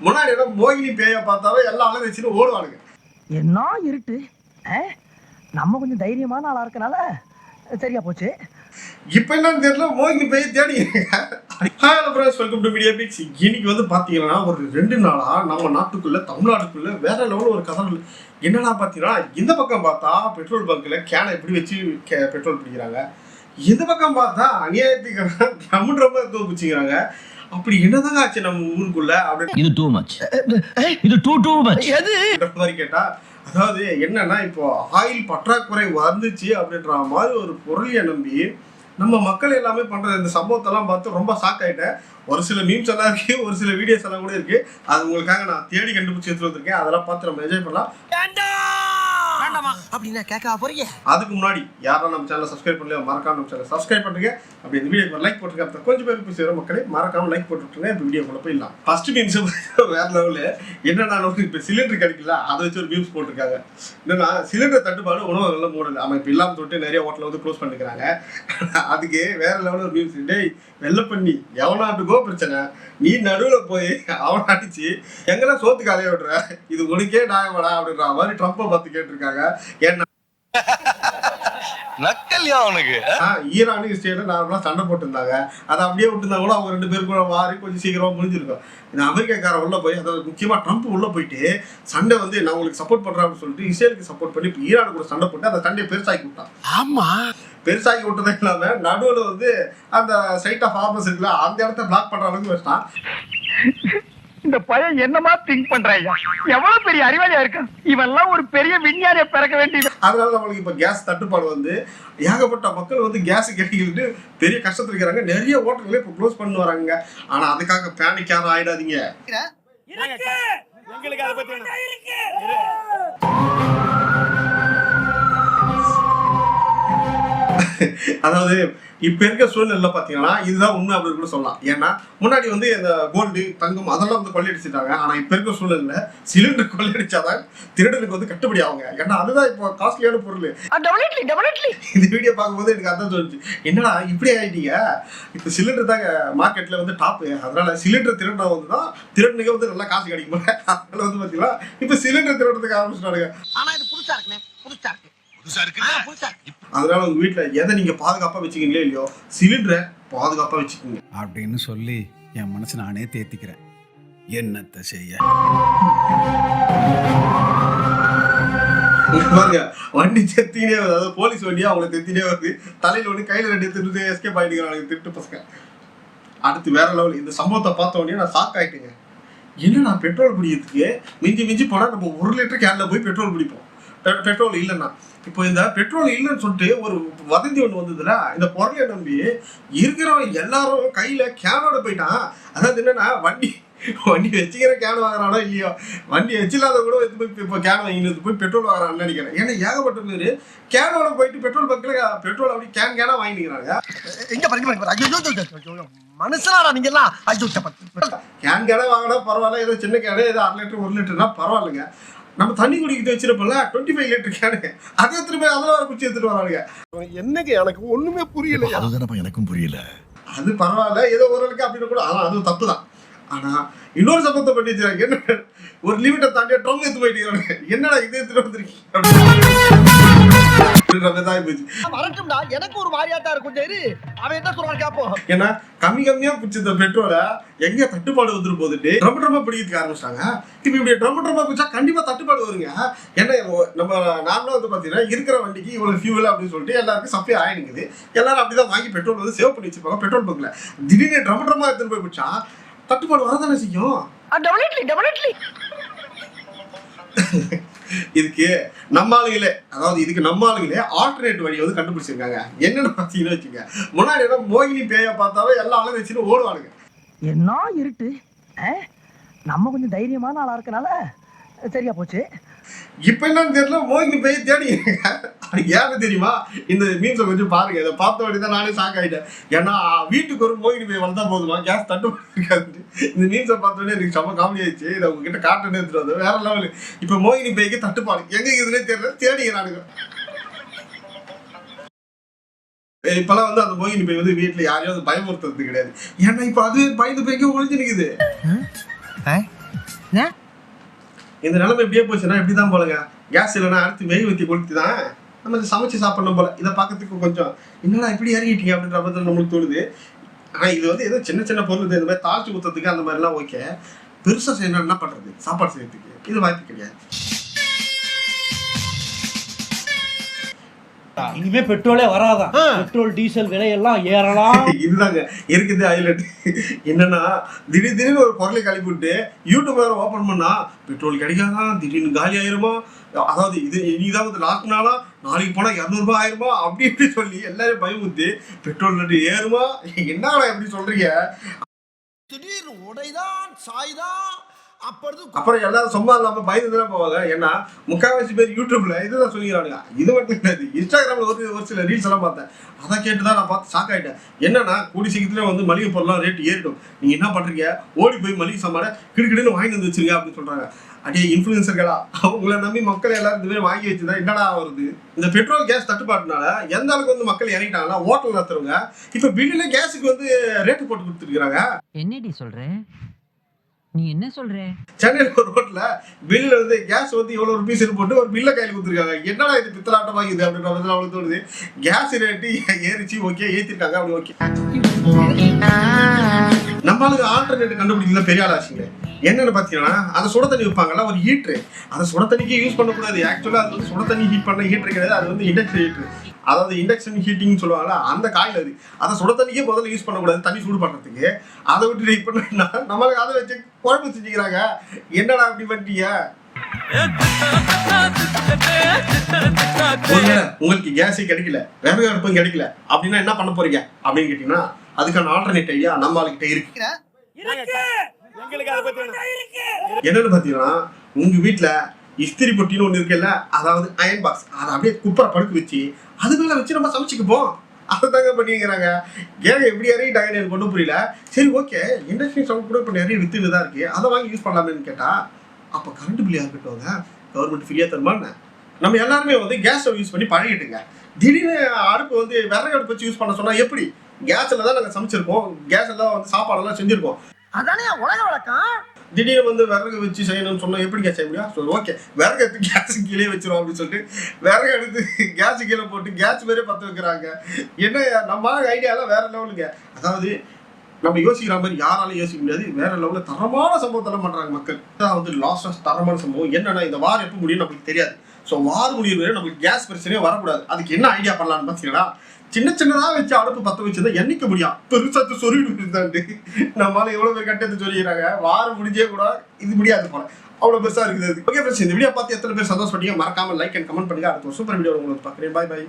முன்னாடி எல்லாம் மோகினி பேய பார்த்தாவே எல்லாம் அழகு வச்சுட்டு ஓடுவானுங்க. என்ன இருட்டு, நம்ம கொஞ்சம் தைரியமான ஆளா இருக்கனால சரியா போச்சு. இப்ப என்னன்னு தெரியல, மோகினி பேய தேடி. Hello friends, welcome to media pix. இன்னைக்கு வந்து பாத்தீங்கன்னா ஒரு 2 நாளா நம்ம நாட்டுக்குள்ள தமிழ்நாட்டுக்குள்ள வேற லெவலில் ஒரு கதை. என்னன்னா பாத்தீங்கன்னா, இந்த பக்கம் பார்த்தா பெட்ரோல் பங்க்ல கேனை எப்படி வச்சு பெட்ரோல் பிடிக்கிறாங்க, இந்த பக்கம் பார்த்தா அநியாயத்துக்கு ரொம்ப தூப்பிச்சுக்கிறாங்க. அப்படி என்னதாங்க ஆச்சு நம்ம ஊருக்குள்ள அப்படின்னு இது டூ மச், இது டூ மச் எது மாதிரி கேட்டா, அதாவது என்னன்னா இப்போ ஆயில் பற்றாக்குறை வந்துச்சு அப்படின்ற மாதிரி ஒரு பொருளியை நம்பி நம்ம மக்கள் எல்லாமே பண்ற இந்த சம்பவத்தெல்லாம் பார்த்து ரொம்ப ஷாக் ஆயிட்டேன். ஒரு சில மீம்ஸ் எல்லாம் இருக்கு, ஒரு சில வீடியோஸ் எல்லாம் கூட இருக்கு. அது உங்களுக்காக நான் தேடி கண்டுபிடிச்சு எடுத்து வந்திருக்கேன். அதெல்லாம் பார்த்து நம்ம என்ஜாய் பண்ணலாம். அதுக்கு முன்னாடி யாரும் நம்ம சேனல் சப்ஸ்கிரைப் பண்ணல, மறக்காம நம்ம சேனல் சப்ஸ்கிரைப் பண்ணுங்க. அப்படி இந்த வீடியோ லைக் போட்டுருக்க. அப்ப கொஞ்சம் பேருக்கு சேர மக்களே மறக்காம லைக் போட்டுருங்க. இப்போ வீடியோக்குள்ள போயிடலாம். ஃபர்ஸ்ட் மீம்ஸ் வேற லெவலு. என்னன்னா இப்போ சிலிண்டர் கிடைக்கல, அதை வச்சு ஒரு மீம்ஸ் போட்டிருக்காங்க. என்னன்னா சிலிண்டர் தட்டுப்பாடு உணவுகள்ல மூடல, அவன் இப்போ இல்லாமல் தொட்டு நிறைய ஹோட்டலில் வந்து க்ளோஸ் பண்ணிக்கிறாங்க. அதுக்கு வேற லெவலில் ஒரு மீம்ஸ். டேய் வெள்ளை பண்ணி எவனாட்டுக்கோ பிரச்சனை, நீ நடுவில் போய் அவனை அடிச்சு எங்கெல்லாம் சோத்து காலைய விடுற, இது உனக்கே நியாயமாடா அப்படின்ற மாதிரி ட்ரம்ப்பை பார்த்து கேட்டிருக்காங்க. ஏன்னா நக்கல்யா அவனுக்கு ஈரானு இஸ்ரேலும் நார்மலா சண்டை போட்டுருந்தாங்க. அதை அப்படியே விட்டுருந்தா கூட அவங்க 2 பேரும் கூட வாரி கொஞ்சம் சீக்கிரமா முடிஞ்சிருக்கும். இந்த அமெரிக்காக்காரன் உள்ள போய், அதாவது முக்கியமா ட்ரம்ப் உள்ள போயிட்டு சண்டை வந்து நான் உங்களுக்கு சப்போர்ட் பண்றேன் அப்படின்னு சொல்லிட்டு இஸ்ரேலுக்கு சப்போர்ட் பண்ணி இப்போ ஈரானு கூட சண்டை போட்டு அந்த சண்டையை பெருசாக்கி விட்டான். ஆமா, பெருசாக்கி விட்டதே இல்லாம நடுவில் வந்து அந்த சைட் ஆஃப் ஹார்பர்ஸ் இருக்குல்ல, அந்த இடத்த பிளாக் பண்ற அளவுக்கு வச்சிட்டான். இந்த பையன் என்னமா திங்க் பண்றாயா, எவ்வளவு பெரிய அறிவாளியா இருக்கான் இவெல்லாம், ஒரு பெரிய விஞ்ஞானியை பிறக்க வேண்டியது. அதனால நம்மளுக்கு இப்ப கேஸ் தட்டுப்பாடு வந்து ஏகப்பட்ட மக்கள் வந்து கேஸ் கிடைக்கிட்டு பெரிய கஷ்டத்துல இருக்கிறாங்க. நிறைய ஹோட்டல்களே இப்போ க்ளோஸ் பண்ணி வராங்க. ஆனா அதுக்காக பேனிக் யாரும் ஆயிடாதீங்க. அதாவது இப்ப இருக்க சூழ்நிலை பாத்தீங்கன்னா இதுதான் உண்மை அப்படின்னு கூட சொல்லலாம். ஏன்னா முன்னாடி வந்து இந்த கோல்டு தங்கம் அதெல்லாம் வந்து கொள்ளையடிச்சிட்டாங்க. ஆனா இப்ப இருக்க சூழ்நிலை சிலிண்டர் கொள்ளையடிச்சாதான் திருடனுக்கு வந்து கட்டுப்படி ஆகுங்க. ஏன்னா அதுதான் இப்போ காஸ்ட்லியான பொருள். இந்த வீடியோ பார்க்கும்போது எனக்கு அதான் தோணுச்சு, என்னடா இப்படி ஆயிட்டீங்க, இப்ப சிலிண்டர் தாங்க மார்க்கெட்ல வந்து டாப்பு. அதனால சிலிண்டர் திருட வந்துதான் திருடனுக்கு வந்து நல்லா காசு கிடைக்கும். அதனால வந்து பாத்தீங்கன்னா இப்ப சிலிண்டர் திருடத்துக்கு ஆரம்பிச்சிட்டாங்க. ஆனா இது புதுசா இருக்குனே, புதுசா இருக்கு. அதனால உங்க வீட்டுல எதை நீங்க பாதுகாப்பா வச்சுக்கீங்களே இல்லையோ, சிலிண்டரை பாதுகாப்பா வச்சுக்கோங்க அப்படின்னு சொல்லி என் மனசு நானே தேத்திக்கிறேன். என்னத்தை செய்ய பாருங்க, வண்டி செத்தினே வருது. அதாவது போலீஸ் வண்டியா அவங்களை தெத்தினே வருது. தலையில ஒண்ணு கையில 2 எடுத்துட்டு எஸ்கேப் ஆயிடுக்கிறாங்க திருட்டு பசங்க. அடுத்து வேற லெவல். இந்த சம்பவத்தை பார்த்த உடனே நான் ஷாக் ஆயிட்டேங்க. என்னன்னா பெட்ரோல் பிடிக்கிறதுக்கு மிஞ்சி போனா நம்ம 1 லிட்டர் கேன்ல போய் பெட்ரோல் பிடிப்போம். பெட்ரோல் இல்லைன்னா இப்போ இந்த பெட்ரோல் இல்லைன்னு சொல்லிட்டு ஒரு வதந்தி ஒன்று வந்ததுல, இந்த பொருளையை நம்பி இருக்கிறவங்க எல்லாரும் கையில கேனோட போயிட்டான். அதாவது என்னன்னா வண்டி வச்சுக்கிற கேன் வாங்குறானோ இல்லையோ, வண்டி வச்சில்லாத கூட இப்போ கேன் வாங்கிட்டு போய் பெட்ரோல் வாங்குறான்னு நினைக்கிறேன். ஏன்னா ஏகப்பட்ட பேர் கேனோட போயிட்டு பெட்ரோல் பங்க்ல பெட்ரோல் அப்படி கேனா வாங்கிக்கிறாங்க. மனுஷனாடா நீங்க எல்லாம். கேனா வாங்கினா பரவாயில்ல, ஏதோ சின்ன கேனு ஏதோ 1 லிட்டர் 1 லிட்டர்னா பரவாயில்லைங்க. நம்ம தண்ணி குடிக்கிட்டு வச்சிருப்போம்ல 25 லிட்டர் கேனு, அதை திரும்ப அதில் வர குச்சி எடுத்துட்டு வரானுங்க. என்னங்க எனக்கு ஒண்ணுமே புரியல. அதுதானப்பா எனக்கும் புரியல. அது பரவாயில்ல, ஏதோ ஓரளவுக்கு அப்படின்னு கூட. ஆனால் அது தப்பு தான். ஆனா இன்னொரு சம்பவத்தை பண்ணி வச்சிருக்காங்க. என்ன ஒரு லிமிட்டை தாண்டி ட்ரம் எடுத்து போயிட்டு என்னடா இது எடுத்துட்டு வந்திருக்கீங்க. எனக்கு ஒரு மாதிரியாட்டா இருக்கும். சரி அவன் என்ன சொல்றான் கேப்போம். ஏன்னா கம்மியா பிடிச்ச பெட்ரோலை எங்க தட்டுப்பாடு வந்துட்டு போதுட்டு ரொம்ப பிடிக்கிறதுக்கு ஆரம்பிச்சிட்டாங்க. இப்ப இப்படி ரொம்ப பிடிச்சா கண்டிப்பா தட்டுப்பாடு வருங்க. ஏன்னா நம்ம நார்மலா வந்து பாத்தீங்கன்னா இருக்கிற வண்டிக்கு இவ்வளவு ஃபியூவல் அப்படின்னு சொல்லிட்டு எல்லாருக்கும் சப்ளை ஆயிடுங்குது. எல்லாரும் அப்படிதான் வாங்கி பெட்ரோல் வந்து சேவ் பண்ணி வச்சிருப்பாங்க பெட்ரோல் பங்க்ல. திடீர்னு ட்ரம்மா எடுத்துட்டு போய் பிடிச்சா தட்டுப்பாடு வரதானே செய்யும். இதுக்கு நம்ம ஆளுங்களே ஆல்டர்னேட் வழி வந்து கண்டுபிடிச்சிருக்காங்க. என்னன்னு பார்த்தீங்கன்னா வச்சுங்க, முன்னாடி எல்லாம் மோகினி பேய பார்த்தாவே எல்லாம் அழகு வச்சுன்னு ஓடுவானுங்க. என்ன இருட்டு, நம்ம கொஞ்சம் தைரியமான ஆளா இருக்கனால சரியா போச்சு. இப்ப என்னன்னு தெரியல, மோகினி பேய தேடி ஏன்னு தெரியுமா? இந்த மீம்ஸை கொஞ்சம் பாருங்க. இதை பார்த்த உடனே தான் நானே ஷாக் ஆயிட்டேன். ஏன்னா வீட்டுக்கு ஒரு மோகினி பேய் வளர்த்தா போதுமா, கேஸ் தட்டுப்பாடு இருக்காது. இந்த மீம்ஸை பார்த்த உடனே எனக்கு செம்ம காமெடி ஆயிடுச்சு. இதை உங்ககிட்ட காட்டுன்னு எடுத்துட்டு வந்து வேற லெவலு. இப்ப மோகினி பேய்க்கு தட்டுப்பாடு எங்க இதுன்னே தெரியல, தேடிக்கிறானுங்க. இப்பெல்லாம் வந்து அந்த மோகினி பேய் வந்து வீட்டுல யாரையும் பயமுறுத்துறது கிடையாது. ஏன்னா இப்ப அது பயந்து போய்க்கு ஒழிஞ்சு நிக்குது. இந்த நிலைமை எப்படியே போச்சுன்னா இப்படிதான் போலங்க. கேஸ் இல்லைன்னா அடுத்து மெய் ஊற்றி கொளுத்தி தான் நம்ம இதை சமைச்சு சாப்பிடணும் போல. இதை பார்க்கறதுக்கு கொஞ்சம் என்னடா இப்படி இறங்கிட்டீங்க அப்படின்ற மாதிரி நம்மளுக்கு தோணுது. ஆனால் இது வந்து ஏதோ சின்ன சின்ன பொருள் இந்த மாதிரி தாழ்ச்சி ஊற்றுறதுக்கு அந்த மாதிரிலாம் ஓகே. பெருசாக செய்யணும் என்ன பண்ணுறது, சாப்பாடு செய்யறதுக்கு இது வாய்ப்பு கிடையாது. இனிமே பெட்ரோலே வராதான். பெட்ரோல் டீசல் விலையெல்லாம் ஏறலாம். இதுதாங்க இருக்குது ஹைலைட். என்னன்னா திடீர்னு ஒரு பொருளை கிளப்பி விட்டு யூடியூப் வேற ஓப்பன் பண்ணா பெட்ரோல் கிடைக்காதா, திடீர்னு காலி ஆயிருமா, அதாவது இது இன்னைக்குதான் வந்து லாஸ்ட் நாளா, நாளைக்கு போனா 200 ரூபாய் ஆயிருமா அப்படி இப்படி சொல்லி எல்லாரும் பயமுறுத்தி பெட்ரோல் ரேட்டு ஏறுமா. என்னடா எப்படி சொல்றீங்க? திடீர்னு உடைதான் சாய்தான் அப்புறம் எல்லாரும் சும்மா இல்லாம பயந்துதான் போவாங்க. ஏன்னா முக்கால்வாசி பேர் யூடியூப்ல இதுதான் சொல்லிக்கிறானுங்க. இது மட்டும் கிடையாது, இன்ஸ்டாகிராம்ல ஒரு சில ரீல்ஸ் எல்லாம் பார்த்தேன். அதை கேட்டுதான் நான் பார்த்து ஷாக் ஆயிட்டேன். என்னன்னா கூடி சீக்கிரத்துல வந்து மளிகை பொருள்லாம் ரேட்டு ஏறிடும், நீங்க என்ன பண்றீங்க, ஓடி போய் மளிகை சாமான கிடுக்கிடுன்னு வாங்கி வந்து வச்சிருங்க அப்படின்னு சொல்றாங்க. அடியே இன்ஃபுளுசர்களா, உங்களை நம்பி மக்கள் எல்லாரும் இந்த மாதிரி வாங்கி வச்சுதான் என்னடா வருது? இந்த பெட்ரோல் கேஸ் தட்டுப்பாட்டுனால எந்த அளவுக்கு வந்து மக்கள் இறங்கிட்டாங்கன்னா ஹோட்டல் நடத்துறவங்க இப்ப பில்லுல கேஸுக்கு வந்து ரேட்டு போட்டு கொடுத்துருக்காங்க. என்னடி சொல்றேன், நீ என்ன சொல்ற? சென்னையில் ஒரு ரோட்ல பில்லுல வந்து கேஸ் வந்து இவ்வளவு ருபீஸ் போட்டு ஒரு பில்ல கையில் கொடுத்துருக்காங்க. என்னடா இது பித்தலாட்டம் வாங்குது அப்படின்ற மாதிரி அவளுக்கு தோணுது. கேஸ் ரேட்டு ஏறிச்சு, ஓகே ஏத்திருக்காங்க, அப்படி ஓகே. நம்மளுக்கு ஆல்டர்னேட் கண்டுபிடிக்கல பெரிய ஆள் ஆச்சுங்க. என்னன்னு பாத்தீங்கன்னா அந்த சுட தண்ணி வைப்பாங்கல்ல ஒரு ஹீட்ரு, அதை சுட தண்ணிக்கு யூஸ் பண்ணக்கூடாது. ஆக்சுவலா அது வந்து சுட தண்ணி ஹீட் பண்ண ஹீட்டர் கிடையாது, அது வந்து இண்டக்ஷன் ஹீட்ரு. அதாவது இண்டக்ஷன் ஹீட்டிங் சொல்லுவாங்கல்ல அந்த காயில் அது. அதை சுட தண்ணிக்கே முதல்ல யூஸ் பண்ணக்கூடாது தண்ணி சூடு பண்ணுறதுக்கு. அதை விட்டு இப்போ நம்மளுக்கு அதை வச்சு குழம்பு செஞ்சுக்கிறாங்க. என்னடா அப்படி பண்ணிட்டீங்க? உங்களுக்கு கேஸே கிடைக்கல, விறகு அடுப்பும் கிடைக்கல அப்படின்னா என்ன பண்ண போறீங்க அப்படின்னு கேட்டீங்கன்னா அதுக்கான ஆல்டர்னேட் ஐடியா நம்ம ஆளுகிட்ட இருக்கு. என்னன்னு பாத்தீங்கன்னா உங்க வீட்டுல இஸ்திரி பொட்டின்னு ஒண்ணு இருக்குல்ல, அதாவது அயன் பாக்ஸ், அதை அப்படியே குப்பரை படுக்க வச்சு அது மேல வச்சு நம்ம சமைச்சுக்குப்போம். அதை தாங்க பண்ணிக்கிறாங்க. ஏங்க எப்படி இறங்கிட்டாங்கன்னு எனக்கு ஒன்றும் புரியல. சரி ஓகே, இண்டக்ஷன் ஸ்டவ் கூட இப்போ நிறைய வித்துன்னு தான் இருக்கு, அதை வாங்கி யூஸ் பண்ணலாமேன்னு கேட்டா அப்போ கரண்ட் பில் யாருக்கிட்டோங்க கவர்மெண்ட் ஃப்ரீயா தருமான்னு. நம்ம எல்லாருமே வந்து கேஸ் ஸ்டவ் யூஸ் பண்ணி பழகிட்டுங்க. திடீர்னு அடுப்பு வந்து விறகு அடுப்பு வச்சு யூஸ் பண்ண சொன்னா எப்படி? கேஸ்ல தான் நாங்கள் சமைச்சிருக்கோம், கேஸ் எல்லாம் வந்து சாப்பாடெல்லாம் செஞ்சிருக்கோம். அதானே உலக வழக்கம். திடீர்னு வந்து விறகு வச்சு செய்யணும்னு சொன்னா எப்படி கேஸ் செய்ய முடியும்? சரி ஓகே, விறகு எடுத்து கேஸ் கீழே வச்சிரும் அப்படின்னு சொல்லிட்டு விறகு எடுத்து கேஸ் கீழே போட்டு கேஸ் வேற பற்ற வைக்கிறாங்க. என்ன நம்ம ஐடியாலாம் வேற லெவலுங்க. அதாவது நம்ம யோசிக்கிற மாதிரி யாராலும் யோசிக்க முடியாது. வேற லெவலில் தரமான சம்பவத்தெல்லாம் பண்றாங்க மக்கள். வந்து லாஸ்ட் தரமான சம்பவம் என்னன்னா, இந்த வார் எப்போ முடியும் நம்மளுக்கு தெரியாது. ஸோ வார் முடியும் வரை நம்மளுக்கு கேஸ் பிரச்சனையே வரக்கூடாது. அதுக்கு என்ன ஐடியா பண்ணலான்னு பார்த்தீங்கன்னா, சின்ன சின்னதாக வச்சு அடுப்பு பற்ற வச்சுதான் எண்ணிக்க முடியும். பெருசாச்சு சொல்லிட்டு நம்மளால எவ்வளோ பேர் கட்டத்தை சொல்லிக்கிறாங்க. வாரம் முடிஞ்சே கூட இது முடியாது போல, அவ்வளோ பெருசாக இருக்குது. ஓகே ஃப்ரெண்ட்ஸ், இந்த வீடியோ பார்த்து எத்தனை பேர் சந்தோஷப்பட்டீங்க மறக்காம லைக் அண்ட் கமெண்ட் பண்ணுங்க. அடுத்த ஒரு சூப்பர் வீடியோ உங்களுக்கு பார்க்குறேன். பாய் பாய்.